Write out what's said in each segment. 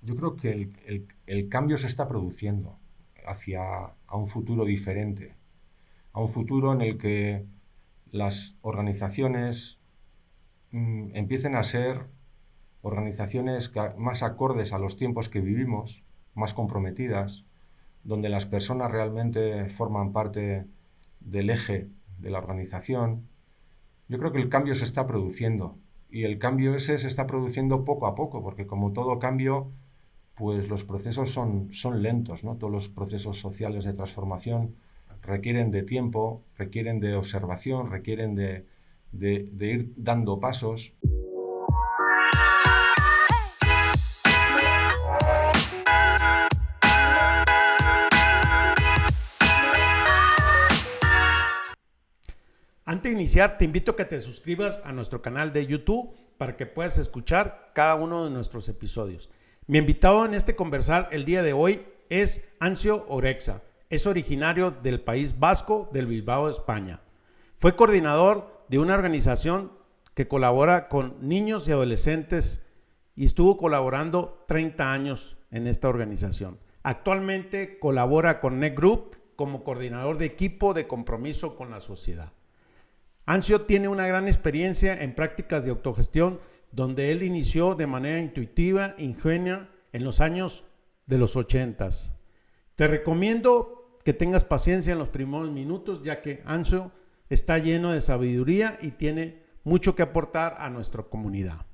yo creo que el cambio se está produciendo hacia a un futuro diferente, a un futuro en el que las organizaciones empiecen a ser organizaciones más acordes a los tiempos que vivimos, más comprometidas, donde las personas realmente forman parte del eje de la organización. Yo creo que el cambio se está produciendo y el cambio ese se está produciendo poco a poco, porque como todo cambio, pues los procesos son lentos, ¿no? Todos los procesos sociales de transformación requieren de tiempo, requieren de observación, requieren de ir dando pasos. Antes de iniciar, te invito a que te suscribas a nuestro canal de YouTube para que puedas escuchar cada uno de nuestros episodios. Mi invitado en este conversar el día de hoy es Ancio Orexa. Es originario del País Vasco, del Bilbao, España. Fue coordinador de una organización que colabora con niños y adolescentes y estuvo colaborando 30 años en esta organización. Actualmente colabora con Next Group como coordinador de equipo de compromiso con la sociedad. Ancio tiene una gran experiencia en prácticas de autogestión, donde él inició de manera intuitiva, ingenia, en los años de los 80. Te recomiendo que tengas paciencia en los primeros minutos, ya que Ancio está lleno de sabiduría y tiene mucho que aportar a nuestra comunidad.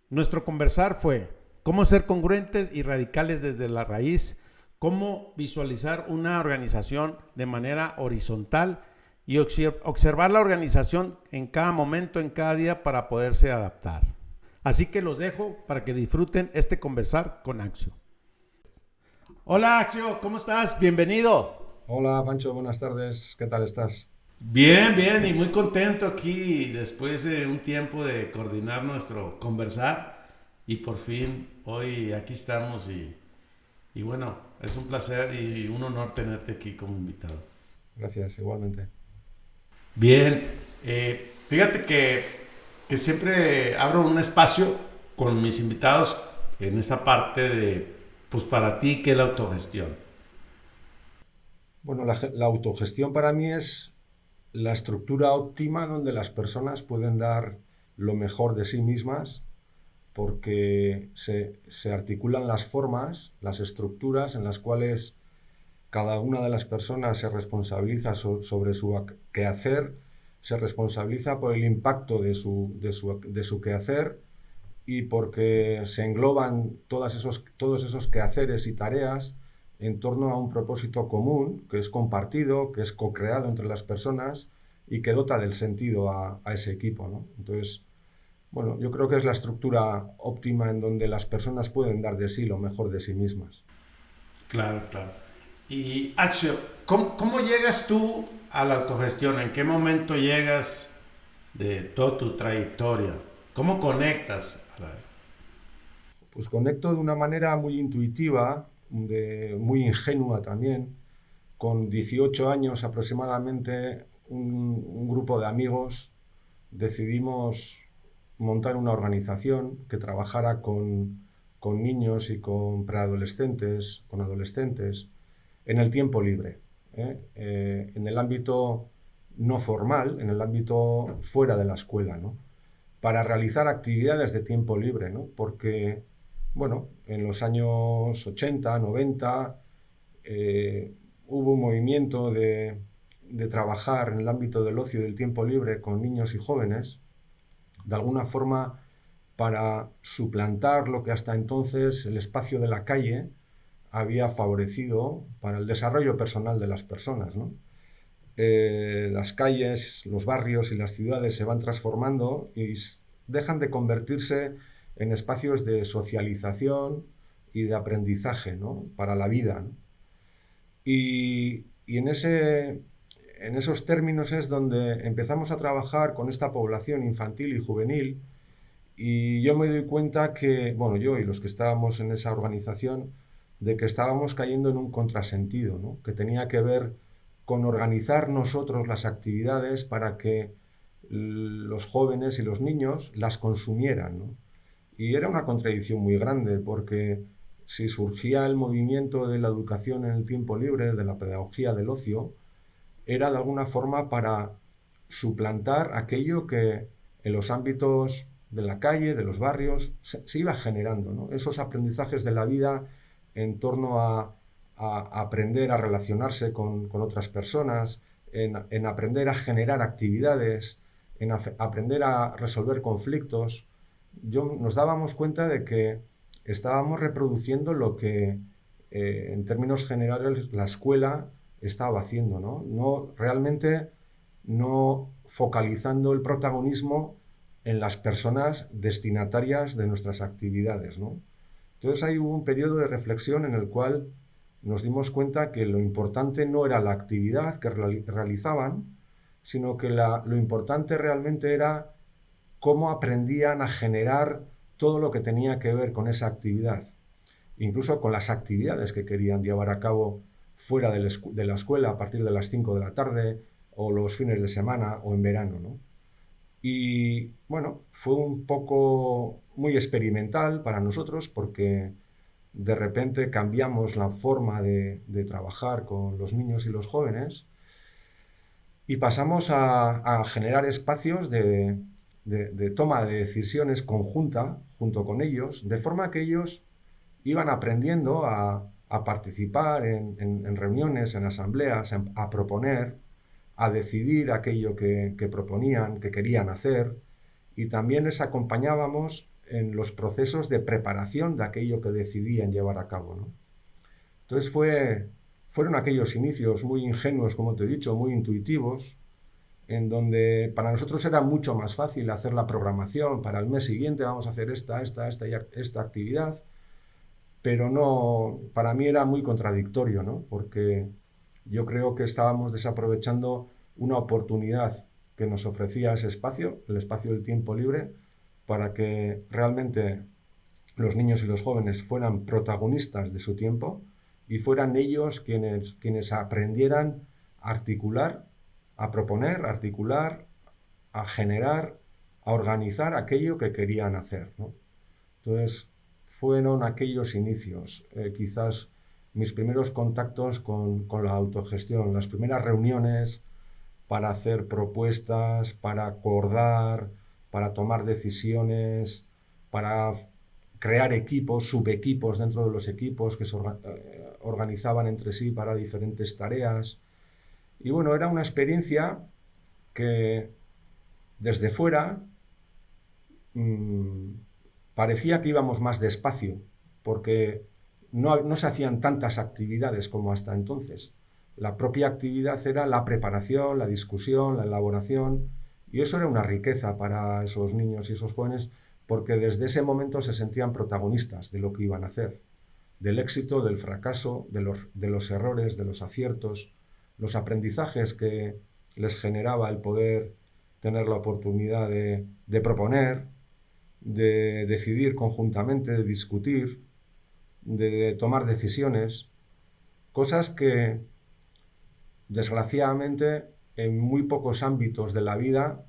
Nuestro conversar fue cómo ser congruentes y radicales desde la raíz, cómo visualizar una organización de manera horizontal y observar la organización en cada momento, en cada día, para poderse adaptar. Así que los dejo para que disfruten este conversar con Ancio. Hola Ancio, ¿cómo estás? Bienvenido. Hola Pancho, buenas tardes, ¿qué tal estás? Bien, bien, y muy contento aquí después de un tiempo de coordinar nuestro conversar y por fin hoy aquí estamos y bueno, es un placer y un honor tenerte aquí como invitado. Gracias, igualmente. Bien, fíjate que siempre abro un espacio con mis invitados en esta parte de, pues para ti, ¿qué es la autogestión? Bueno, la autogestión para mí es la estructura óptima donde las personas pueden dar lo mejor de sí mismas porque se articulan las formas, las estructuras en las cuales cada una de las personas se responsabiliza sobre su quehacer, se responsabiliza por el impacto de su quehacer y porque se engloban todos esos quehaceres y tareas en torno a un propósito común, que es compartido, que es co-creado entre las personas y que dota del sentido a ese equipo, ¿no? Entonces, bueno, yo creo que es la estructura óptima en donde las personas pueden dar de sí lo mejor de sí mismas. Claro, claro. Y Axio, ¿cómo llegas tú a la autogestión? ¿En qué momento llegas de toda tu trayectoria? ¿Cómo conectas a la... Pues conecto de una manera muy intuitiva, muy ingenua también. Con 18 años aproximadamente, un grupo de amigos decidimos montar una organización que trabajara con niños y con preadolescentes, con adolescentes, en el tiempo libre, en el ámbito no formal, en el ámbito fuera de la escuela, ¿no? Para realizar actividades de tiempo libre, ¿no? Porque, bueno, en los años 80, 90, hubo un movimiento de trabajar en el ámbito del ocio y del tiempo libre con niños y jóvenes, de alguna forma para suplantar lo que hasta entonces el espacio de la calle había favorecido para el desarrollo personal de las personas, ¿no? Las calles, los barrios y las ciudades se van transformando y dejan de convertirse en espacios de socialización y de aprendizaje, ¿no? Para la vida, ¿no? Y en esos términos es donde empezamos a trabajar con esta población infantil y juvenil y yo me doy cuenta que, bueno, yo y los que estábamos en esa organización, de que estábamos cayendo en un contrasentido, ¿no? Que tenía que ver con organizar nosotros las actividades para que los jóvenes y los niños las consumieran, ¿no? Y era una contradicción muy grande porque si surgía el movimiento de la educación en el tiempo libre, de la pedagogía del ocio, era de alguna forma para suplantar aquello que en los ámbitos de la calle, de los barrios, se iba generando, ¿no? Esos aprendizajes de la vida en torno a aprender a relacionarse con otras personas, en aprender a generar actividades, en aprender a resolver conflictos. Nos dábamos cuenta de que estábamos reproduciendo lo que, en términos generales, la escuela estaba haciendo, ¿no? Realmente no focalizando el protagonismo en las personas destinatarias de nuestras actividades, ¿no? Entonces ahí hubo un periodo de reflexión en el cual nos dimos cuenta que lo importante no era la actividad que realizaban, sino que lo importante realmente era cómo aprendían a generar todo lo que tenía que ver con esa actividad, incluso con las actividades que querían llevar a cabo fuera de la escuela a partir de las 5 de la tarde o los fines de semana o en verano, ¿no? Y bueno, fue un poco muy experimental para nosotros porque de repente cambiamos la forma de trabajar con los niños y los jóvenes y pasamos a generar espacios de toma de decisiones conjunta junto con ellos, de forma que ellos iban aprendiendo a participar en reuniones, en asambleas, a proponer, a decidir aquello que proponían, que querían hacer, y también les acompañábamos en los procesos de preparación de aquello que decidían llevar a cabo, ¿no? Entonces fueron aquellos inicios muy ingenuos, como te he dicho, muy intuitivos, en donde para nosotros era mucho más fácil hacer la programación. Para el mes siguiente vamos a hacer esta actividad, pero no, para mí era muy contradictorio, ¿no? Porque yo creo que estábamos desaprovechando una oportunidad que nos ofrecía ese espacio, el espacio del tiempo libre, para que realmente los niños y los jóvenes fueran protagonistas de su tiempo y fueran ellos quienes aprendieran a articular, a proponer, a articular, a generar, a organizar aquello que querían hacer, ¿no? Entonces, fueron aquellos inicios, quizás mis primeros contactos con la autogestión, las primeras reuniones para hacer propuestas, para acordar, para tomar decisiones, para crear equipos, subequipos dentro de los equipos que se organizaban entre sí para diferentes tareas. Y bueno, era una experiencia que desde fuera parecía que íbamos más despacio, porque no se hacían tantas actividades como hasta entonces. La propia actividad era la preparación, la discusión, la elaboración, y eso era una riqueza para esos niños y esos jóvenes, porque desde ese momento se sentían protagonistas de lo que iban a hacer, del éxito, del fracaso, de los errores, de los aciertos, los aprendizajes que les generaba el poder tener la oportunidad de proponer, de decidir conjuntamente, de discutir, de tomar decisiones, cosas que desgraciadamente en muy pocos ámbitos de la vida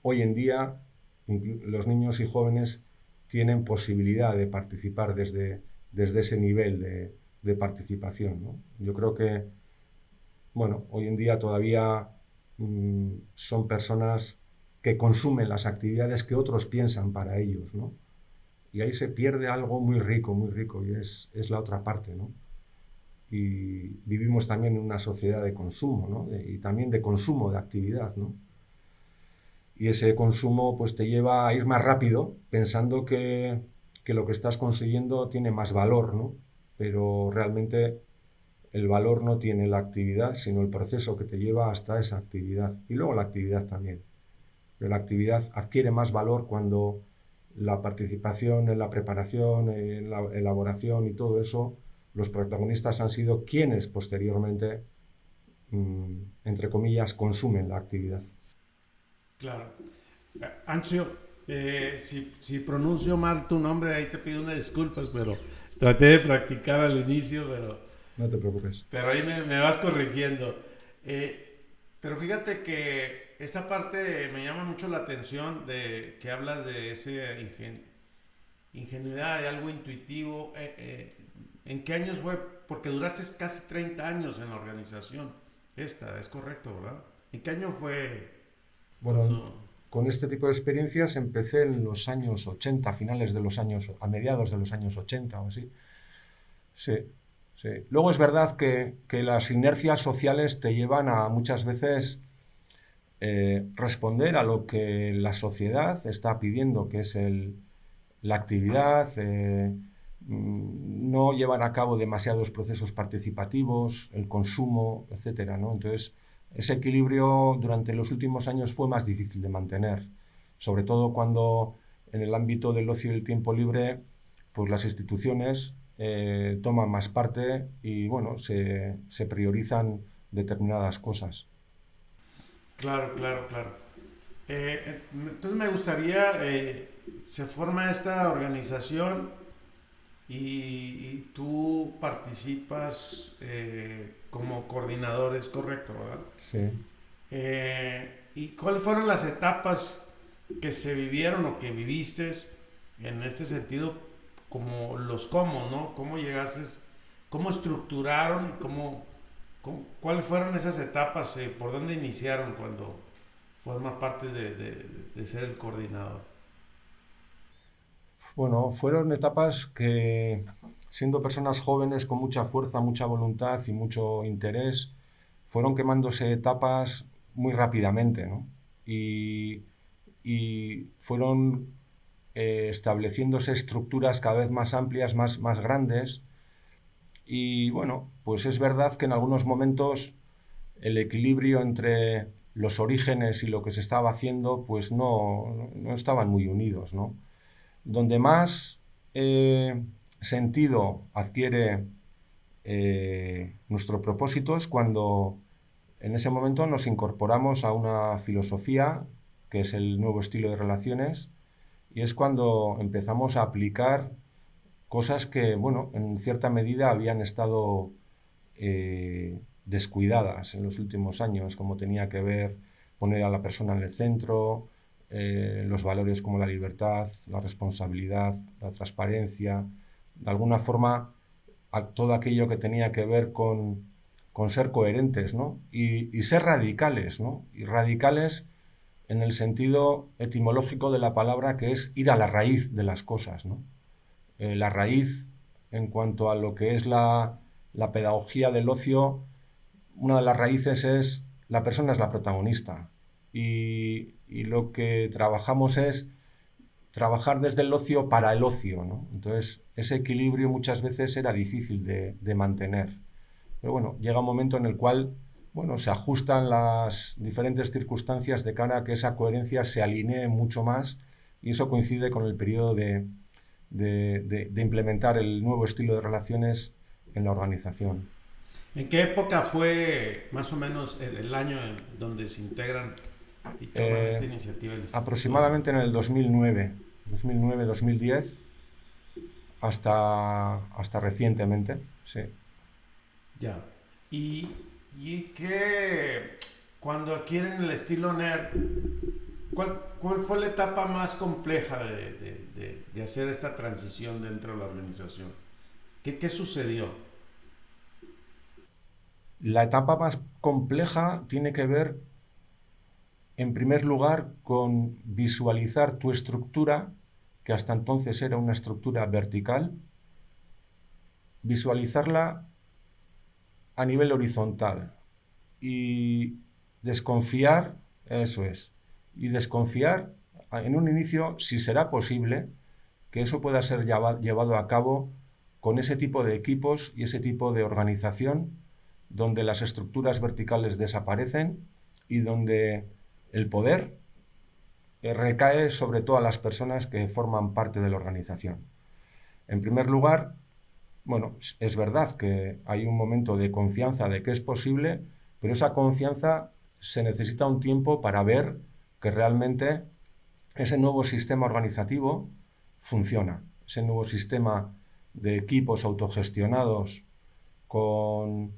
hoy en día los niños y jóvenes tienen posibilidad de participar desde ese nivel de participación, ¿no? Yo creo que, bueno, hoy en día todavía son personas que consumen las actividades que otros piensan para ellos, ¿no? Y ahí se pierde algo muy rico, y es la otra parte, ¿no? Y vivimos también en una sociedad de consumo, ¿no? Y también de consumo de actividad, ¿no? Y ese consumo pues te lleva a ir más rápido, pensando que lo que estás consiguiendo tiene más valor, ¿no? Pero realmente el valor no tiene la actividad, sino el proceso que te lleva hasta esa actividad. Y luego la actividad también. Pero la actividad adquiere más valor cuando la participación en la preparación, en la elaboración y todo eso, los protagonistas han sido quienes posteriormente, entre comillas, consumen la actividad. Claro. Ancio, si pronuncio mal tu nombre, ahí te pido una disculpa, pero traté de practicar al inicio, pero... No te preocupes. Pero ahí me vas corrigiendo. Pero fíjate que esta parte me llama mucho la atención de que hablas de ese ingenuidad, de algo intuitivo. ¿En qué años fue? Porque duraste casi 30 años en la organización. Esta, es correcto, ¿verdad? ¿En qué año fue Bueno, cuando... con este tipo de experiencias empecé en los años 80, a mediados de los años 80 o así. Sí, sí. Luego es verdad que las inercias sociales te llevan a muchas veces responder a lo que la sociedad está pidiendo, que es la actividad, no llevar a cabo demasiados procesos participativos, el consumo, etcétera, ¿no? Entonces, ese equilibrio durante los últimos años fue más difícil de mantener, sobre todo cuando en el ámbito del ocio y el tiempo libre, pues las instituciones toman más parte y, bueno, se priorizan determinadas cosas. Claro, claro, claro. Entonces me gustaría, se forma esta organización y tú participas como coordinador, es correcto, ¿verdad? Sí. ¿Y cuáles fueron las etapas que se vivieron o que viviste en este sentido, como los cómo, ¿no? ¿Cómo llegaste, cómo estructuraron y cuáles fueron esas etapas, por dónde iniciaron cuando forma parte de ser el coordinador? Bueno, fueron etapas que, siendo personas jóvenes con mucha fuerza, mucha voluntad y mucho interés, fueron quemándose etapas muy rápidamente, ¿no? Y, y fueron estableciéndose estructuras cada vez más amplias, más grandes. Y bueno, pues es verdad que en algunos momentos el equilibrio entre los orígenes y lo que se estaba haciendo, pues no estaban muy unidos, ¿no? Donde más sentido adquiere nuestro propósito es cuando en ese momento nos incorporamos a una filosofía que es el nuevo estilo de relaciones y es cuando empezamos a aplicar cosas que, bueno, en cierta medida habían estado descuidadas en los últimos años, como tenía que ver poner a la persona en el centro, los valores como la libertad, la responsabilidad, la transparencia, de alguna forma todo aquello que tenía que ver con ser coherentes, ¿no? Y ser radicales, ¿no? Y radicales en el sentido etimológico de la palabra, que es ir a la raíz de las cosas, ¿no? La raíz en cuanto a lo que es la pedagogía del ocio, una de las raíces es la persona es la protagonista y lo que trabajamos es trabajar desde el ocio para el ocio, ¿no? Entonces, ese equilibrio muchas veces era difícil de mantener. Pero bueno, llega un momento en el cual, bueno, se ajustan las diferentes circunstancias de cara a que esa coherencia se alinee mucho más y eso coincide con el periodo de implementar el nuevo estilo de relaciones en la organización. ¿En qué época fue más o menos el año en donde se integran y toman esta iniciativa del Instituto? Aproximadamente en el 2009, 2010, hasta recientemente, sí. Ya. ¿Y, y qué, cuando adquieren el estilo NER, cuál fue la etapa más compleja de hacer esta transición dentro de la organización? ¿Qué sucedió? La etapa más compleja tiene que ver, en primer lugar, con visualizar tu estructura, que hasta entonces era una estructura vertical, visualizarla a nivel horizontal y desconfiar, eso es, y desconfiar en un inicio si será posible que eso pueda ser llevado a cabo con ese tipo de equipos y ese tipo de organización donde las estructuras verticales desaparecen y donde el poder recae sobre todas las personas que forman parte de la organización. En primer lugar, bueno, es verdad que hay un momento de confianza de que es posible, pero esa confianza se necesita un tiempo para ver que realmente ese nuevo sistema organizativo funciona. Ese nuevo sistema de equipos autogestionados con,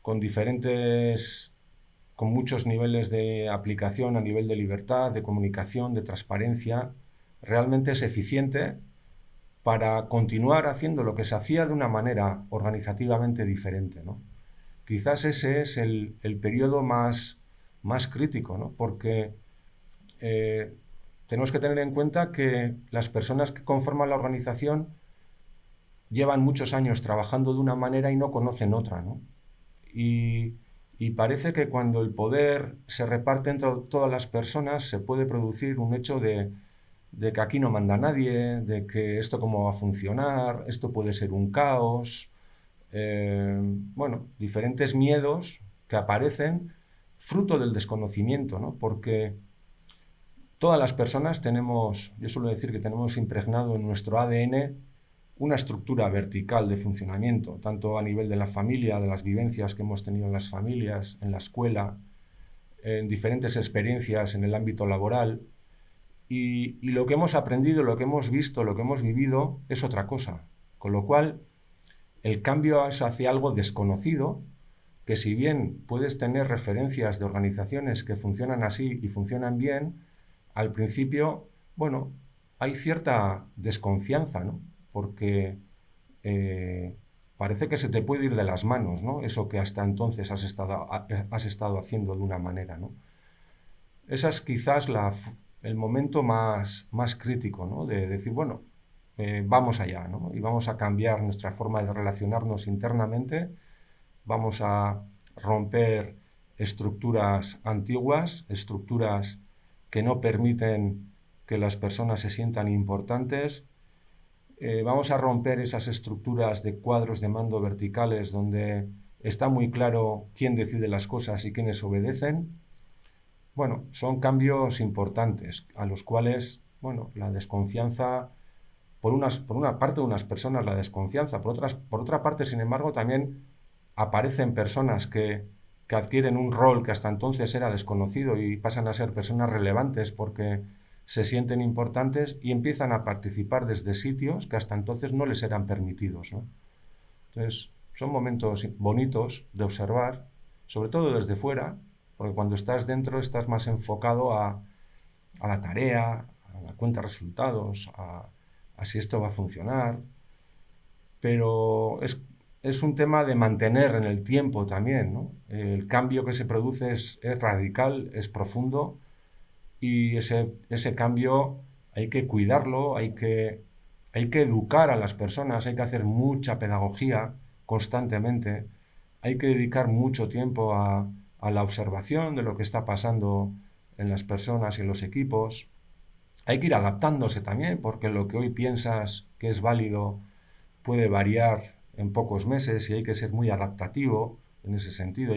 con diferentes, con muchos niveles de aplicación a nivel de libertad, de comunicación, de transparencia, realmente es eficiente para continuar haciendo lo que se hacía de una manera organizativamente diferente, ¿no? Quizás ese es el periodo más crítico, ¿no? Porque tenemos que tener en cuenta que las personas que conforman la organización llevan muchos años trabajando de una manera y no conocen otra, ¿no? Y parece que cuando el poder se reparte entre todas las personas se puede producir un hecho de que aquí no manda nadie, de que esto cómo va a funcionar, esto puede ser un caos, bueno, diferentes miedos que aparecen fruto del desconocimiento, ¿no? Porque todas las personas tenemos, yo suelo decir que tenemos impregnado en nuestro ADN una estructura vertical de funcionamiento, tanto a nivel de la familia, de las vivencias que hemos tenido en las familias, en la escuela, en diferentes experiencias en el ámbito laboral, y lo que hemos aprendido, lo que hemos visto, lo que hemos vivido es otra cosa. Con lo cual, el cambio es hacia algo desconocido, que si bien puedes tener referencias de organizaciones que funcionan así y funcionan bien, al principio, bueno, hay cierta desconfianza, ¿no? Porque parece que se te puede ir de las manos, ¿no? Eso que hasta entonces has estado haciendo de una manera, ¿no? Esa es quizás el momento más crítico, ¿no? De decir, bueno, vamos allá, ¿no? Y vamos a cambiar nuestra forma de relacionarnos internamente, vamos a romper estructuras antiguas, estructuras que no permiten que las personas se sientan importantes. Vamos a romper esas estructuras de cuadros de mando verticales donde está muy claro quién decide las cosas y quiénes obedecen. Bueno, son cambios importantes a los cuales, bueno, la desconfianza, por una parte de unas personas la desconfianza, por otra parte, sin embargo, también aparecen personas que adquieren un rol que hasta entonces era desconocido y pasan a ser personas relevantes porque se sienten importantes y empiezan a participar desde sitios que hasta entonces no les eran permitidos, ¿no? Entonces, son momentos bonitos de observar, sobre todo desde fuera, porque cuando estás dentro estás más enfocado a la tarea, a la cuenta de resultados, a si esto va a funcionar, pero es un tema de mantener en el tiempo también, ¿no? El cambio que se produce es radical, es profundo, y ese cambio hay que cuidarlo, hay que educar a las personas, hay que hacer mucha pedagogía constantemente, hay que dedicar mucho tiempo a la observación de lo que está pasando en las personas y en los equipos. Hay que ir adaptándose también, porque lo que hoy piensas que es válido puede variar en pocos meses y hay que ser muy adaptativo en ese sentido.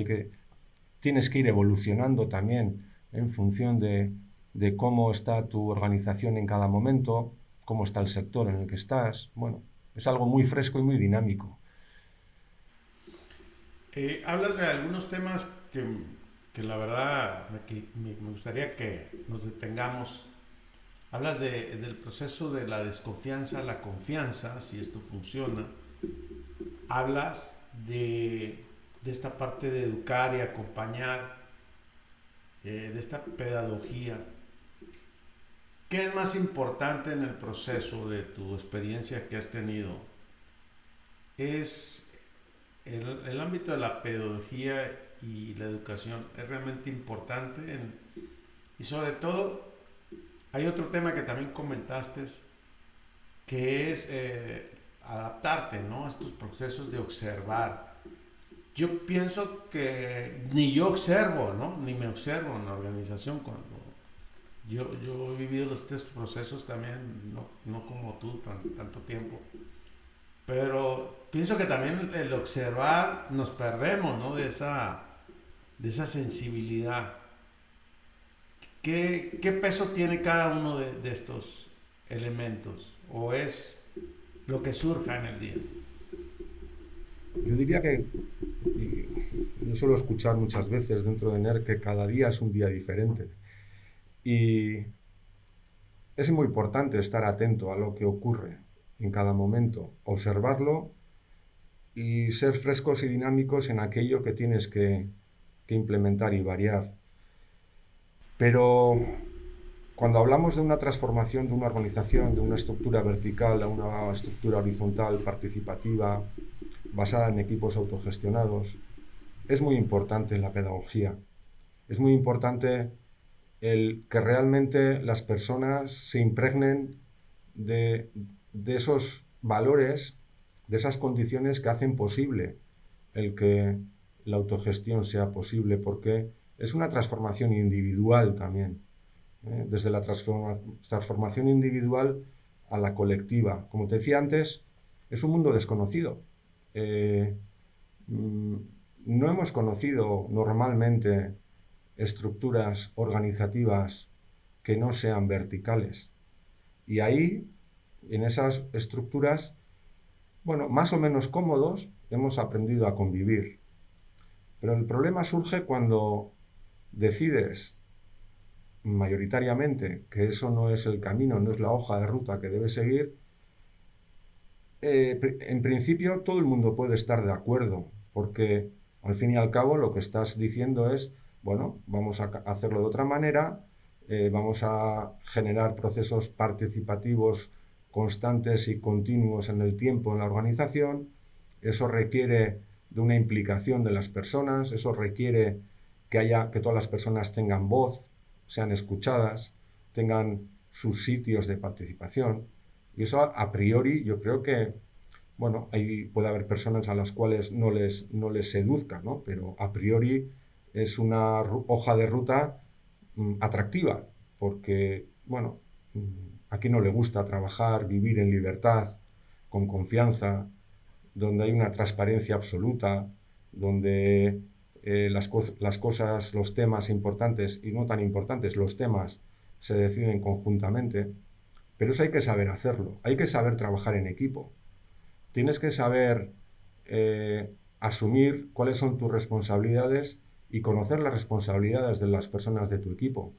Tienes que ir evolucionando también en función de cómo está tu organización en cada momento, cómo está el sector en el que estás. Bueno, es algo muy fresco y muy dinámico. Hablas de algunos temas que la verdad me gustaría que nos detengamos. Hablas del proceso de la desconfianza a la confianza, si esto funciona. Hablas de esta parte de educar y acompañar, de esta pedagogía. ¿Qué es más importante en el proceso de tu experiencia que has tenido? ¿Es el ámbito de la pedagogía y la educación es realmente importante? Y sobre todo, hay otro tema que también comentaste, que es adaptarte, ¿no? A estos procesos de observar. Yo pienso que ni yo observo, ¿no? Ni me observo en la organización cuando yo he vivido estos procesos también, no como tú, tanto tiempo. Pero pienso que también el observar nos perdemos, ¿no? De esa sensibilidad. ¿Qué peso tiene cada uno de estos elementos? ¿O es lo que surja en el día? Yo diría que, yo suelo escuchar muchas veces dentro de NER que cada día es un día diferente. Y es muy importante estar atento a lo que ocurre en cada momento, observarlo y ser frescos y dinámicos en aquello que tienes que implementar y variar. Pero Cuando hablamos de una transformación de una organización, de una estructura vertical a una estructura horizontal, participativa, basada en equipos autogestionados, es muy importante la pedagogía. Es muy importante el que realmente las personas se impregnen de esos valores, de esas condiciones que hacen posible el que la autogestión sea posible, porque es una transformación individual también, desde la transformación individual a la colectiva. Como te decía antes, es un mundo desconocido. No hemos conocido normalmente estructuras organizativas que no sean verticales. Y ahí, en esas estructuras, bueno, más o menos cómodos, hemos aprendido a convivir. Pero el problema surge cuando decides mayoritariamente que eso no es el camino, no es la hoja de ruta que debes seguir. En principio todo el mundo puede estar de acuerdo, porque al fin y al cabo lo que estás diciendo es, bueno, vamos a hacerlo de otra manera, vamos a generar procesos participativos constantes y continuos en el tiempo en la organización. Eso requiere de una implicación de las personas, eso requiere que todas las personas tengan voz, sean escuchadas, tengan sus sitios de participación. Y eso a priori yo creo que, bueno, ahí puede haber personas a las cuales no les seduzca, ¿no? Pero a priori es una hoja de ruta atractiva, porque, bueno, a quien no le gusta trabajar, vivir en libertad, con confianza, donde hay una transparencia absoluta, donde las cosas, los temas importantes y no tan importantes, los temas se deciden conjuntamente. Pero eso hay que saber hacerlo, hay que saber trabajar en equipo. Tienes que saber asumir cuáles son tus responsabilidades y conocer las responsabilidades de las personas de tu equipo.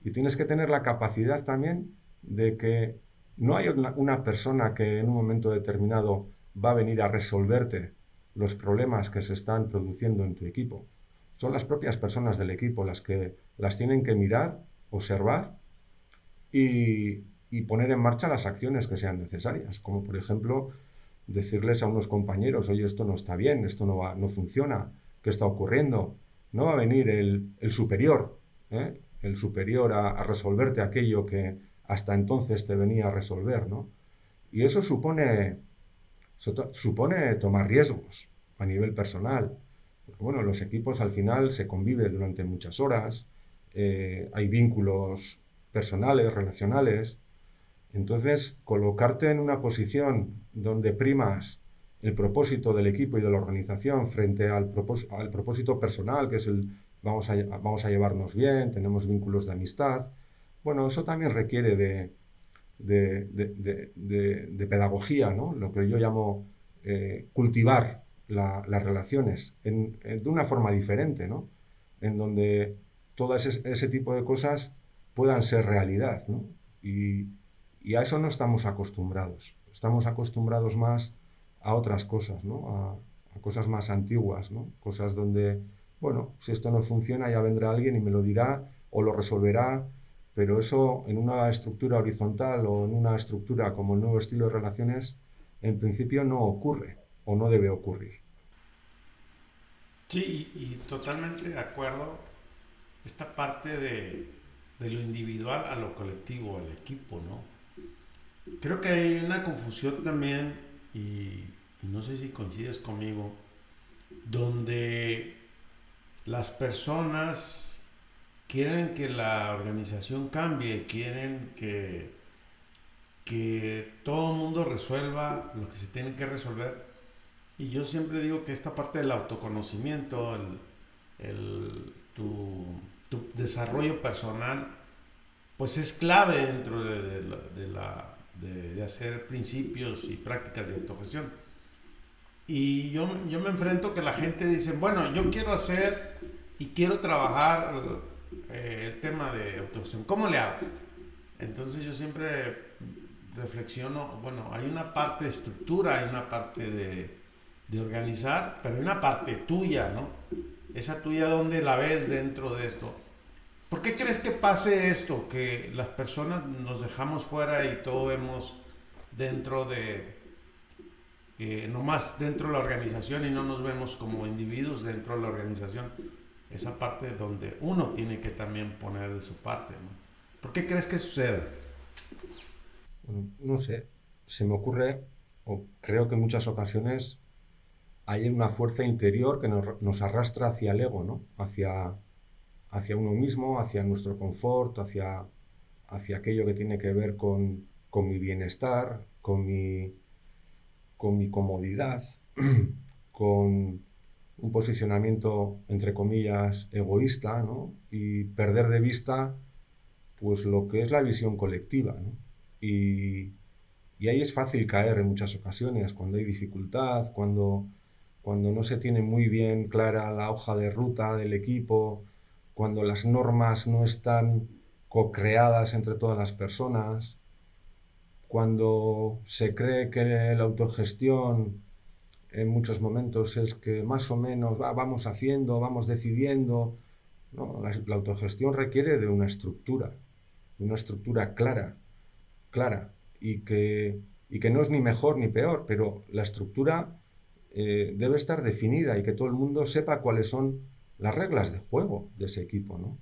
Y tienes que tener la capacidad también de que no hay una persona que en un momento determinado va a venir a resolverte los problemas que se están produciendo en tu equipo. Son las propias personas del equipo las que las tienen que mirar, observar y poner en marcha las acciones que sean necesarias, como por ejemplo decirles a unos compañeros, oye, esto no está bien, esto no funciona, ¿qué está ocurriendo? No va a venir el superior, el superior a resolverte aquello que hasta entonces te venía a resolver, ¿no? Y eso supone tomar riesgos a nivel personal. Porque, bueno, los equipos al final se convive durante muchas horas, hay vínculos personales, relacionales. Entonces, colocarte en una posición donde primas el propósito del equipo y de la organización frente al propósito personal, que es vamos a llevarnos bien, tenemos vínculos de amistad, bueno, eso también requiere de pedagogía, ¿no? Lo que yo llamo cultivar las relaciones de una forma diferente, ¿no? En donde todo ese tipo de cosas puedan ser realidad, ¿no? Y a eso no estamos acostumbrados. Estamos acostumbrados más a otras cosas, ¿no? A cosas más antiguas, ¿no? Cosas donde, bueno, si esto no funciona ya vendrá alguien y me lo dirá o lo resolverá, pero eso en una estructura horizontal o en una estructura como el nuevo estilo de relaciones, en principio no ocurre o no debe ocurrir. Sí, y totalmente de acuerdo. Esta parte de lo individual a lo colectivo, al equipo, ¿no? Creo que hay una confusión también, y no sé si coincides conmigo, donde las personas quieren que la organización cambie, quieren que todo el mundo resuelva lo que se tiene que resolver. Y yo siempre digo que esta parte del autoconocimiento, tu desarrollo personal, pues es clave dentro de hacer principios y prácticas de autogestión. Y yo me enfrento que la gente dice, bueno, yo quiero hacer y quiero trabajar el tema de autogestión, ¿cómo le hago? Entonces yo siempre reflexiono, bueno, hay una parte de estructura, hay una parte de organizar, pero hay una parte tuya, ¿no? Esa tuya, ¿dónde la ves dentro de esto? ¿Por qué crees que pase esto? Que las personas nos dejamos fuera y todo vemos dentro de, nomás dentro de la organización y no nos vemos como individuos dentro de la organización. Esa parte donde uno tiene que también poner de su parte, ¿no? ¿Por qué crees que sucede? No sé, se me ocurre, o creo que en muchas ocasiones hay una fuerza interior que nos arrastra hacia el ego, ¿no? Hacia uno mismo, hacia nuestro confort, hacia aquello que tiene que ver con mi bienestar, con mi comodidad, con un posicionamiento, entre comillas, egoísta, ¿no? Y perder de vista, pues, lo que es la visión colectiva, ¿no? Y ahí es fácil caer en muchas ocasiones, cuando hay dificultad, cuando no se tiene muy bien clara la hoja de ruta del equipo, cuando las normas no están co-creadas entre todas las personas, cuando se cree que la autogestión en muchos momentos es que más o menos vamos haciendo, vamos decidiendo. No, la autogestión requiere de una estructura clara, y que no es ni mejor ni peor, pero la estructura debe estar definida y que todo el mundo sepa cuáles son las reglas de juego de ese equipo, ¿no?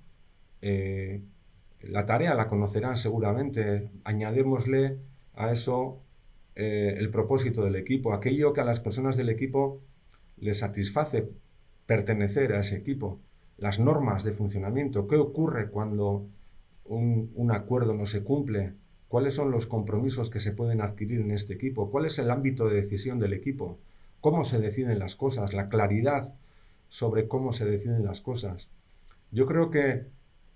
La tarea la conocerán seguramente, añadémosle a eso el propósito del equipo, aquello que a las personas del equipo les satisface pertenecer a ese equipo, las normas de funcionamiento, qué ocurre cuando un acuerdo no se cumple, cuáles son los compromisos que se pueden adquirir en este equipo, cuál es el ámbito de decisión del equipo, cómo se deciden las cosas, la claridad sobre cómo se deciden las cosas. Yo creo que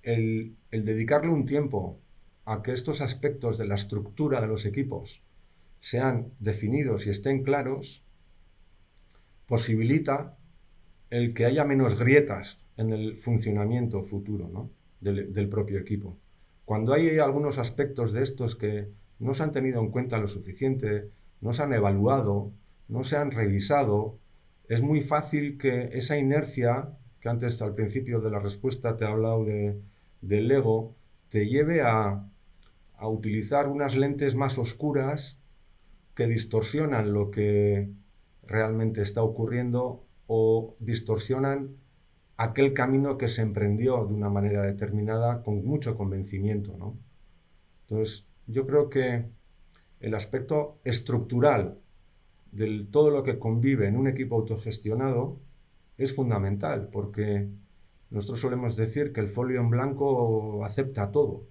el dedicarle un tiempo a que estos aspectos de la estructura de los equipos sean definidos y estén claros, posibilita el que haya menos grietas en el funcionamiento futuro, ¿no? del propio equipo. Cuando hay algunos aspectos de estos que no se han tenido en cuenta lo suficiente, no se han evaluado, no se han revisado, es muy fácil que esa inercia, que antes al principio de la respuesta te he hablado del ego, te lleve a utilizar unas lentes más oscuras que distorsionan lo que realmente está ocurriendo o distorsionan aquel camino que se emprendió de una manera determinada con mucho convencimiento, ¿no? Entonces, yo creo que el aspecto estructural de todo lo que convive en un equipo autogestionado es fundamental, porque nosotros solemos decir que el folio en blanco acepta todo,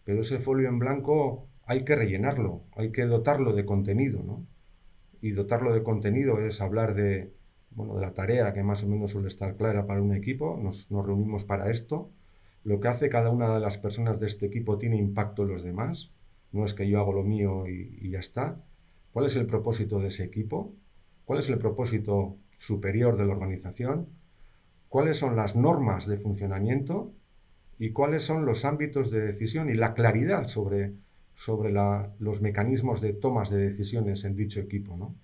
pero ese folio en blanco hay que rellenarlo, hay que dotarlo de contenido, ¿no? Y dotarlo de contenido es hablar de la tarea que más o menos suele estar clara para un equipo, nos reunimos para esto, lo que hace cada una de las personas de este equipo tiene impacto en los demás, no es que yo hago lo mío y ya está. ¿Cuál es el propósito de ese equipo? ¿Cuál es el propósito superior de la organización? ¿Cuáles son las normas de funcionamiento? ¿Y cuáles son los ámbitos de decisión y la claridad sobre los mecanismos de tomas de decisiones en dicho equipo, ¿no?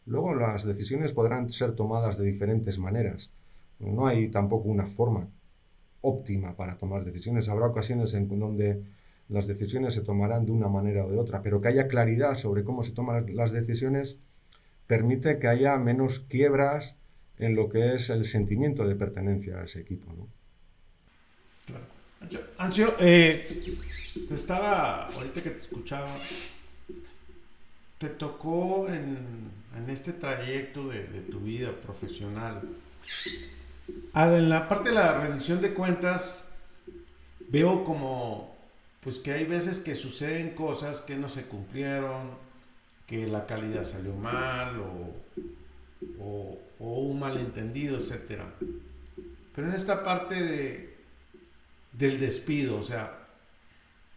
Luego las decisiones podrán ser tomadas de diferentes maneras. No hay tampoco una forma óptima para tomar decisiones. Habrá ocasiones en donde las decisiones se tomarán de una manera o de otra, pero que haya claridad sobre cómo se toman las decisiones permite que haya menos quiebras en lo que es el sentimiento de pertenencia a ese equipo, ¿no? Claro. Ancio, ahorita que te escuchaba, te tocó en este trayecto de tu vida profesional, en la parte de la rendición de cuentas, veo como, pues que hay veces que suceden cosas que no se cumplieron, que la calidad salió mal o un malentendido, etcétera. Pero en esta parte del despido, o sea,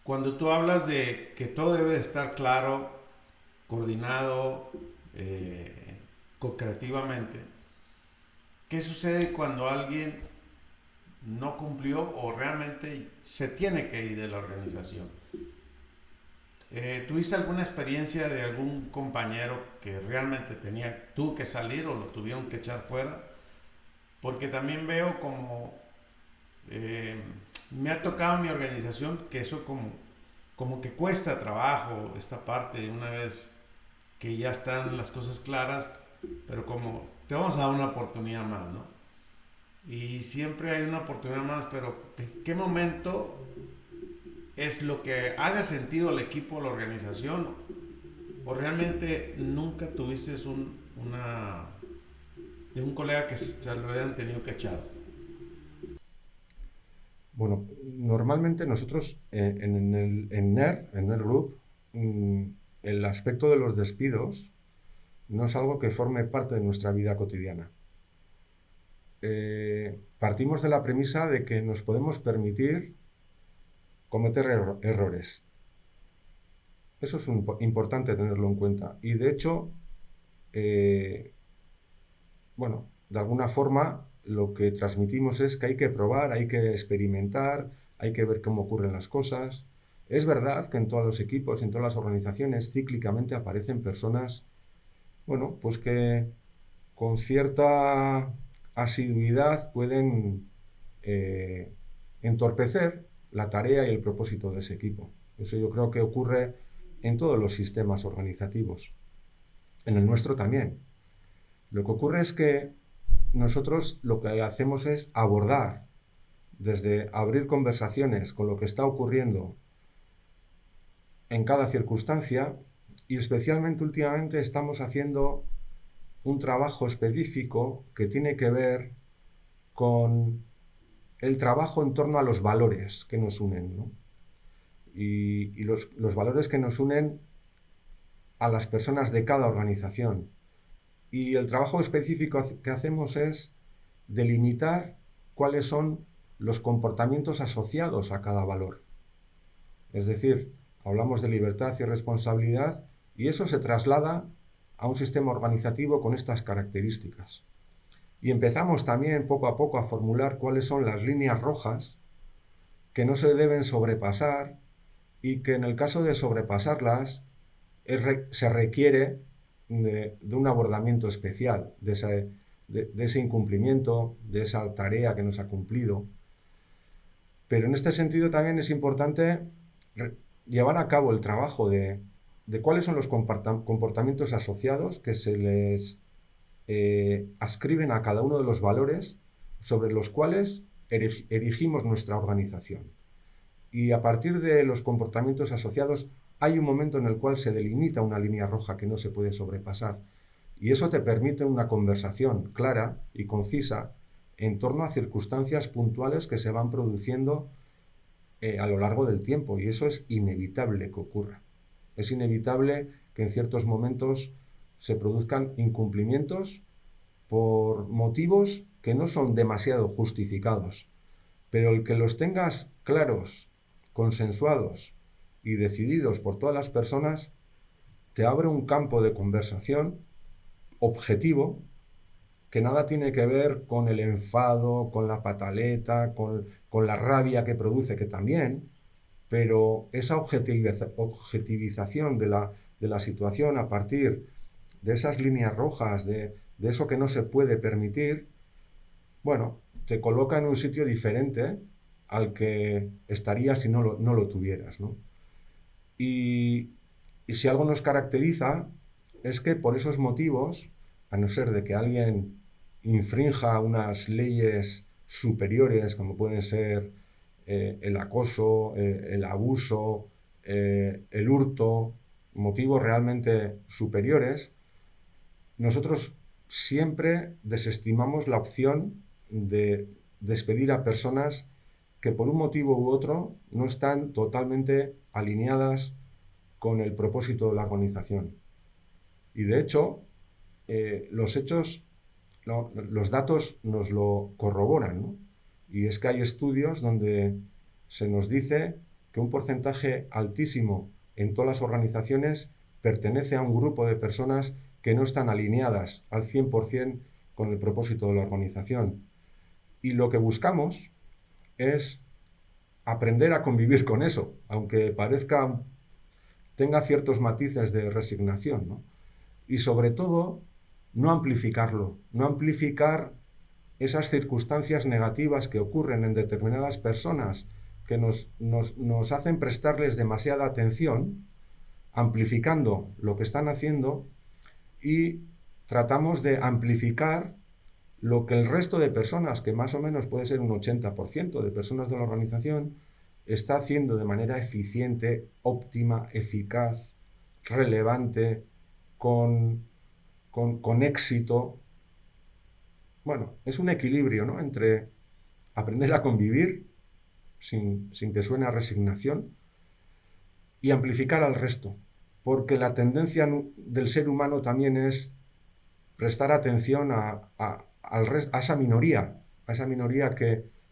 cuando tú hablas de que todo debe de estar claro, coordinado, co-creativamente, ¿qué sucede cuando alguien no cumplió o realmente se tiene que ir de la organización? ¿Tuviste alguna experiencia de algún compañero que realmente tuvo que salir o lo tuvieron que echar fuera? Porque también veo como Eh, Me ha tocado en mi organización que eso como que cuesta trabajo esta parte una vez que ya están las cosas claras, pero como te vamos a dar una oportunidad más, ¿no? Y siempre hay una oportunidad más, pero ¿qué momento es lo que haga sentido al equipo, a la organización? ¿O realmente nunca tuviste de un colega que se lo hayan tenido que echar? Bueno, normalmente nosotros en NER Group, el aspecto de los despidos no es algo que forme parte de nuestra vida cotidiana. Partimos de la premisa de que nos podemos permitir cometer errores. Eso es importante tenerlo en cuenta. Y de hecho, eh, bueno, de alguna forma lo que transmitimos es que hay que probar, hay que experimentar, hay que ver cómo ocurren las cosas. Es verdad que en todos los equipos, en todas las organizaciones, cíclicamente aparecen personas, bueno, pues que con cierta asiduidad pueden eh, entorpecer la tarea y el propósito de ese equipo. Eso yo creo que ocurre en todos los sistemas organizativos, en el nuestro también. Lo que ocurre es que nosotros lo que hacemos es abordar, desde abrir conversaciones con lo que está ocurriendo en cada circunstancia, y especialmente últimamente estamos haciendo un trabajo específico que tiene que ver con el trabajo en torno a los valores que nos unen, ¿no? Y los valores que nos unen a las personas de cada organización. Y el trabajo específico que hacemos es delimitar cuáles son los comportamientos asociados a cada valor. Es decir, hablamos de libertad y responsabilidad y eso se traslada a un sistema organizativo con estas características. Y empezamos también poco a poco a formular cuáles son las líneas rojas que no se deben sobrepasar y que en el caso de sobrepasarlas se requiere de un abordamiento especial, de ese incumplimiento, de esa tarea que no se ha cumplido. Pero en este sentido también es importante llevar a cabo el trabajo de cuáles son los comportamientos asociados que se les ascriben a cada uno de los valores sobre los cuales erigimos nuestra organización. Y a partir de los comportamientos asociados hay un momento en el cual se delimita una línea roja que no se puede sobrepasar. Y eso te permite una conversación clara y concisa en torno a circunstancias puntuales que se van produciendo a lo largo del tiempo. Y eso es inevitable que ocurra. Es inevitable que en ciertos momentos se produzcan incumplimientos por motivos que no son demasiado justificados. Pero el que los tengas claros, consensuados y decididos por todas las personas, te abre un campo de conversación objetivo que nada tiene que ver con el enfado, con la pataleta, con la rabia que produce, que también, pero esa objetivización de la situación a partir de esas líneas rojas, de eso que no se puede permitir, bueno, te coloca en un sitio diferente al que estarías si no lo tuvieras, ¿no? Y si algo nos caracteriza es que por esos motivos, a no ser de que alguien infrinja unas leyes superiores como pueden ser el acoso, el abuso, el hurto, motivos realmente superiores, nosotros siempre desestimamos la opción de despedir a personas que por un motivo u otro no están totalmente alineadas con el propósito de la organización. Y de hecho, los hechos, los datos nos lo corroboran, ¿no? Y es que hay estudios donde se nos dice que un porcentaje altísimo en todas las organizaciones pertenece a un grupo de personas que no están alineadas al 100% con el propósito de la organización. Y lo que buscamos es aprender a convivir con eso, aunque tenga ciertos matices de resignación, ¿no? Y sobre todo, no amplificarlo, no amplificar esas circunstancias negativas que ocurren en determinadas personas que nos hacen prestarles demasiada atención, amplificando lo que están haciendo, y tratamos de amplificar lo que el resto de personas, que más o menos puede ser un 80% de personas de la organización, está haciendo de manera eficiente, óptima, eficaz, relevante, con éxito. Bueno, es un equilibrio, ¿no?, entre aprender a convivir sin que suene a resignación y amplificar al resto, porque la tendencia del ser humano también es prestar atención a esa minoría,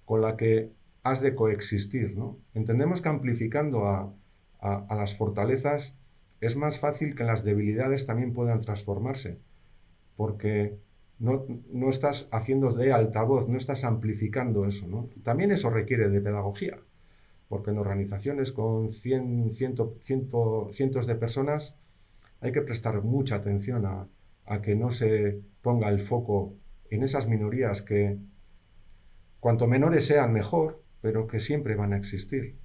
con la que has de coexistir, ¿no? Entendemos que amplificando a las fortalezas es más fácil que las debilidades también puedan transformarse, porque no estás haciendo de altavoz, no estás amplificando eso, ¿no? También eso requiere de pedagogía, porque en organizaciones con cientos de personas hay que prestar mucha atención a que no se ponga el foco en esas minorías que, cuanto menores sean, mejor, pero que siempre van a existir,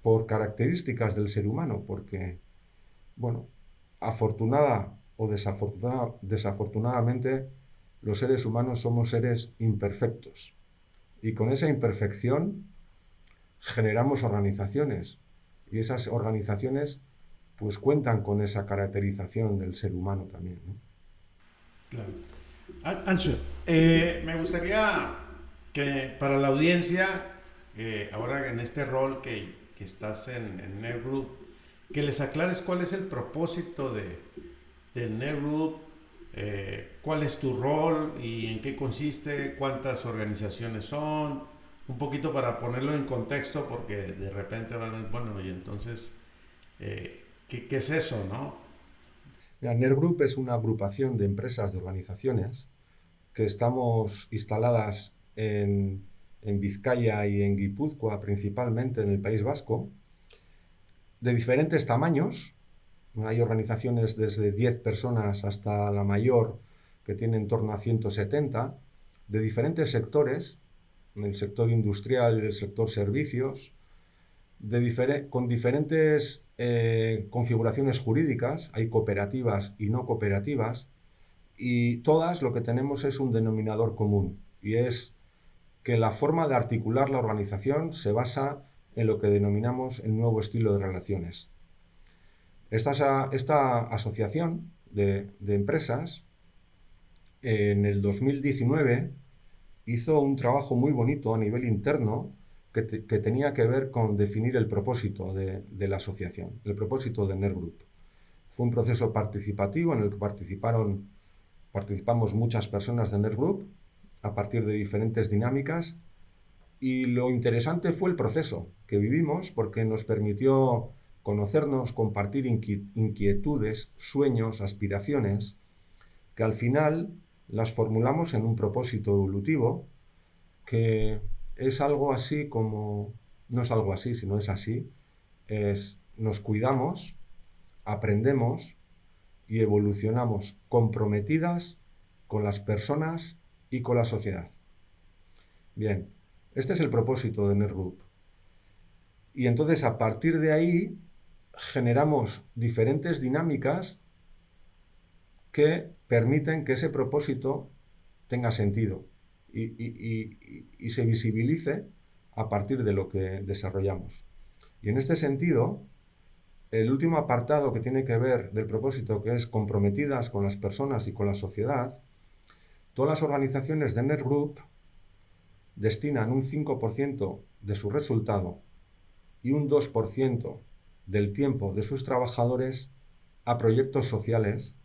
por características del ser humano, porque, bueno, afortunada o desafortunadamente, los seres humanos somos seres imperfectos. Y con esa imperfección generamos organizaciones. Y esas organizaciones pues cuentan con esa caracterización del ser humano también, ¿no? Claro. Ancho, me gustaría que para la audiencia, ahora en este rol que estás en Nerve Group, que les aclares cuál es el propósito de Nerve Group, cuál es tu rol y en qué consiste, cuántas organizaciones son, un poquito para ponerlo en contexto, porque de repente van a, bueno, y entonces, ¿qué es eso, no? Nerve Group es una agrupación de empresas, de organizaciones, que estamos instaladas en Vizcaya y en Guipúzcoa, principalmente en el País Vasco, de diferentes tamaños. Hay organizaciones desde 10 personas hasta la mayor, que tiene en torno a 170, de diferentes sectores, en el sector industrial y del sector servicios, con diferentes configuraciones jurídicas. Hay cooperativas y no cooperativas, y todas lo que tenemos es un denominador común, y es que la forma de articular la organización se basa en lo que denominamos el nuevo estilo de relaciones. Esta asociación de empresas, en el 2019, hizo un trabajo muy bonito a nivel interno que tenía que ver con definir el propósito de la asociación, el propósito de Nerve Group. Fue un proceso participativo en el que participamos muchas personas de Nerve Group a partir de diferentes dinámicas, y lo interesante fue el proceso que vivimos, porque nos permitió conocernos, compartir inquietudes, sueños, aspiraciones, que al final las formulamos en un propósito evolutivo, que es algo así como, no es algo así, sino es así, nos cuidamos, aprendemos y evolucionamos comprometidas con las personas y con la sociedad. Bien, este es el propósito de Nerve Group. Y entonces, a partir de ahí, generamos diferentes dinámicas que permiten que ese propósito tenga sentido y se visibilice a partir de lo que desarrollamos. Y en este sentido, el último apartado que tiene que ver del propósito, que es comprometidas con las personas y con la sociedad, todas las organizaciones de Nerve Group destinan un 5% de su resultado y un 2% del tiempo de sus trabajadores a proyectos sociales